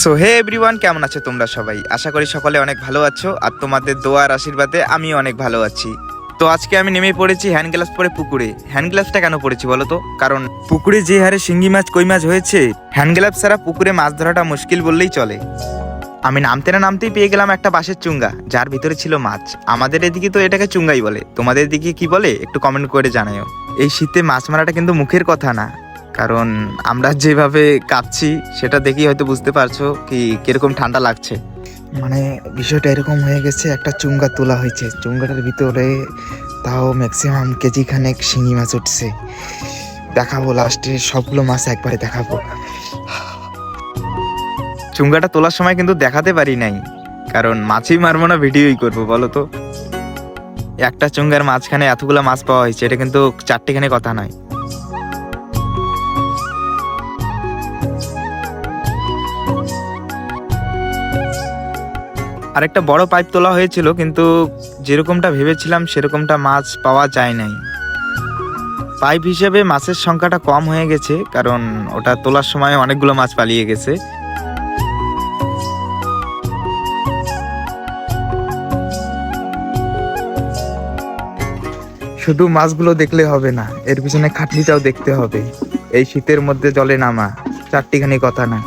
So hey everyone, কেমন আছো তোমরা সবাই? আশা করি সকলে অনেক ভালো আছো আর তোমাদের দোয়ার আশীর্বাদে আমি অনেক ভালো আছি। তো আজকে আমি নেমে পড়েছি হ্যান্ড গ্লাভস পরে পুকুরে। হ্যান্ড গ্লাভসটা কেন পড়েছি বলো তো? কারণ পুকুরে যে হারে শিঙ্গি মাছ কই মাছ হয়েছে, হ্যান্ড গ্লাভস ছাড়া পুকুরে মাছ ধরাটা মুশকিল বললেই চলে। আমি নামতে না নামতেই পেয়ে গেলাম একটা বাঁশের চুঙ্গা, যার ভিতরে ছিল মাছ। আমাদের এদিকে তো এটাকে চুঙ্গাই বলে, তোমাদের দিকে কি বলে একটু কমেন্ট করে জানাও। এই শীতে মাছ মারাটা কিন্তু মুখের কথা না, কারণ আমরা যেভাবে কাঁপছি সেটা দেখেই হয়তো বুঝতে পারছো কি কিরকম ঠান্ডা লাগছে। মানে বিষয়টা এরকম হয়ে গেছে, একটা চুঙ্গা তোলা হয়েছে, চুঙ্গাটার ভিতরে তাও ম্যাক্সিমাম কেজি খানেক শিঙি মাছ উঠছে। দেখাবো লাস্টে সবগুলো মাছ একবারে দেখাবো। চুঙ্গাটা তোলার সময় কিন্তু দেখাতে পারি নাই, কারণ মাছই মারবো না, ভিডিওই করবো বলো তো। একটা চুঙ্গার মাঝখানে এতগুলো মাছ পাওয়া হয়েছে, এটা কিন্তু চারটেখানে কথা নয়। আর একটা বড় পাইপ তোলা হয়েছিল, কিন্তু যেরকমটা ভেবেছিলাম সেরকমটা মাছ পাওয়া যায় নাই। পাইপ হিসেবে মাছের সংখ্যাটা কম হয়ে গেছে, কারণ ওটা তোলার সময় অনেকগুলো মাছ পালিয়ে গেছে। শুধু মাছগুলো দেখলে হবে না, এর পিছনে খাটনিটাও দেখতে হবে। এই শীতের মধ্যে জলে নামা চারটিখানি কথা না।